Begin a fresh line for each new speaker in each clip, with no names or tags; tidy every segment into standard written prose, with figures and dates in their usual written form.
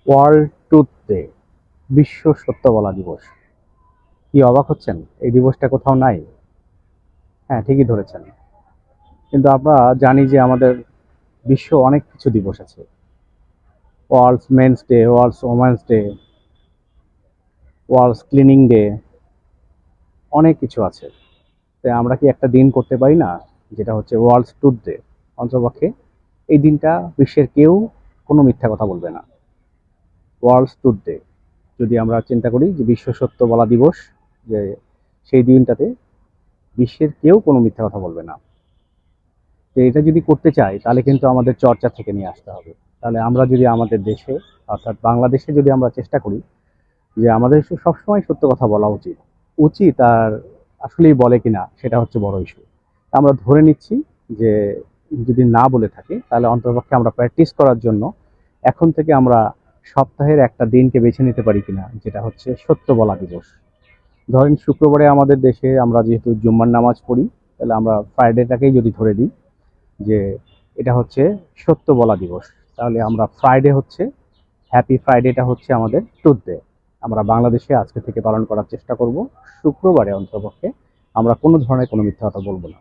World truth day, বিশ্ব সত্য বলা দিবস। কি অবাক হচ্ছেন? এই দিবসটা কোথাও নাই? হ্যাঁ, ঠিকই ধরেছেন। কিন্তু আমরা জানি যে আমাদের বিশ্ব অনেক কিছু দিবস আছে। World men's day, world women's day, world cleaning day, অনেক কিছু আছে। তাই আমরা কি একটা দিন করতে পারি না, যেটা হচ্ছে ওয়ার্ল্ড ট্রুথ ডে? অন্তপক্ষে এই দিনটা বিশ্বের কেউ কোনো মিথ্যা কথা বলবে না। ওয়ার্ল্ড ট্রুথ ডে যদি আমরা চিন্তা করি যে বিশ্ব সত্য বলা দিবস, যে সেই দিনটাতে বিশ্বের কেউ কোনো মিথ্যা কথা বলবে না। তো এটা যদি করতে চাই তাহলে কিন্তু আমাদের চর্চা থেকে নিয়ে আসতে হবে। তাহলে আমরা যদি আমাদের দেশে, অর্থাৎ বাংলাদেশে যদি আমরা চেষ্টা করি যে আমাদের সবসময় সত্য কথা বলা উচিত, আর আসলেই বলে কিনা সেটা হচ্ছে বড় ইস্যু। আমরা ধরে নিচ্ছি যে যদি না বলে থাকি তাহলে অন্ততপক্ষে আমরা প্র্যাকটিস করার জন্য এখন থেকে আমরা সপ্তাহের একটা দিনকে বেছে নিতে পারি কিনা, যেটা হচ্ছে সত্য বলা দিবস। ধরেন শুক্রবারে আমাদের দেশে আমরা যেহেতু জুম্মার নামাজ পড়ি, তাহলে আমরা ফ্রাইডেটাকেই যদি ধরে দিই যে এটা হচ্ছে সত্য বলা দিবস, তাহলে আমরা ফ্রাইডে হচ্ছে হ্যাপি ফ্রাইডেটা হচ্ছে আমাদের ট্রুথ ডে। আমরা বাংলাদেশে আজকে থেকে পালন করার চেষ্টা করব। শুক্রবারে অন্তপক্ষে আমরা কোনো ধরনের কোনো মিথ্যা কথা বলবো না।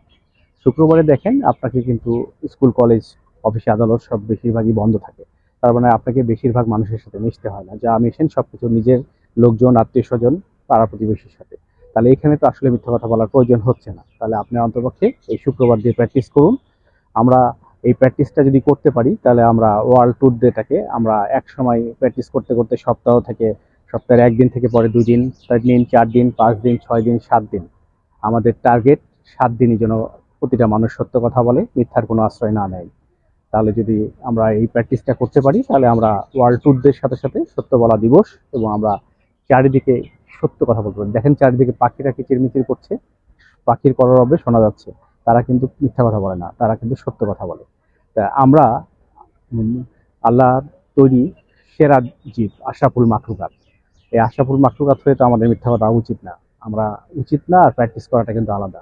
শুক্রবারে দেখেন আপনাকে কিন্তু স্কুল কলেজ অফিস আদালত সব বেশিরভাগই বন্ধ থাকে। তার মানে আপনাকে বেশিরভাগ মানুষের সাথে মিশতে হয় না, যা মিশেন সব কিছু নিজের লোকজন, আত্মীয় স্বজন, পাড়া প্রতিবেশীর সাথে। তাহলে এখানে তো আসলে মিথ্যা কথা বলার প্রয়োজন হচ্ছে না। তাহলে আপনি অন্তপক্ষে এই শুক্রবার দিয়ে প্র্যাকটিস করুন। আমরা এই প্র্যাকটিসটা যদি করতে পারি তাহলে আমরা ওয়ার্ল্ড ট্যুর ডেটাকে আমরা এক সময় প্র্যাকটিস করতে করতে সপ্তাহ থেকে, সপ্তাহের একদিন থেকে পরে 2 দিন, 3 দিন, 4 দিন, 5 দিন, 6 দিন, 7 দিন, আমাদের টার্গেট 7 দিনই যেন প্রতিটা মানুষ সত্য কথা বলে, মিথ্যার কোনো আশ্রয় না নেয়। তাহলে যদি আমরা এই প্র্যাকটিসটা করতে পারি তাহলে আমরা ওয়ার্ল্ড ট্যুর ডের সাথে সাথে সত্য বলা দিবস এবং আমরা চারিদিকে সত্য কথা বলতে পারি। দেখেন চারিদিকে পাখিরা কিচিরমিচির করছে, পাখির কলরবে শোনা যাচ্ছে। তারা কিন্তু মিথ্যা কথা বলে না, তারা কিন্তু সত্য কথা বলে। তা আমরা আল্লাহর তৈরি সেরা জীব, আশরাফুল মাখলুকাত। এই আশরাফুল মাখলুকাত হয়ে তো আমাদের মিথ্যা কথা উচিত না। আমরা উচিত না, আর প্র্যাকটিস করাটা কিন্তু আলাদা।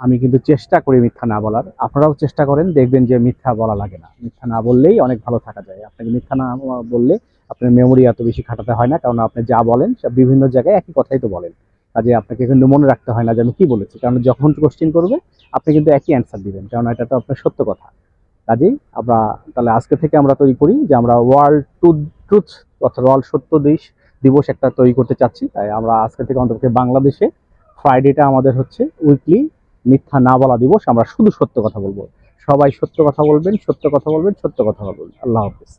আমি কিন্তু চেষ্টা করি মিথ্যা না বলার, আপনারাও চেষ্টা করেন, দেখবেন যে মিথ্যা বলা লাগে না। মিথ্যা না বললেই অনেক ভালো থাকা যায়। আপনাকে মিথ্যা না বললে আপনার মেমোরি এত বেশি খাটাতে হয় না, কারণ আপনি যা বলেন সব বিভিন্ন জায়গায় একই কথাই তো বলেন। কাজে আপনাকে কিন্তু মনে রাখতে হয় না যে আমি কি বলেছি, কারণ যখন কোশ্চেন করবে আপনি কিন্তু একই অ্যান্সার দিবেন, কারণ এটা তো আপনার সত্য কথা। কাজেই আমরা তাহলে আজকে থেকে আমরা তৈরি করি যে আমরা ওয়ার্ল্ড ট্রুথ অর্থাৎ ওয়ার্ল্ড সত্য দিবস একটা তৈরি করতে চাচ্ছি। তাই আমরা আজকে থেকে অন্তত বাংলাদেশে ফ্রাইডেটা আমাদের হচ্ছে উইকলি মিথ্যা না বলা দিবস। আমরা শুধু সত্য কথা বলবো। সবাই সত্য কথা বলবেন, সত্য কথা বলবেন, সত্য কথা বলবেন। আল্লাহ হাফেজ।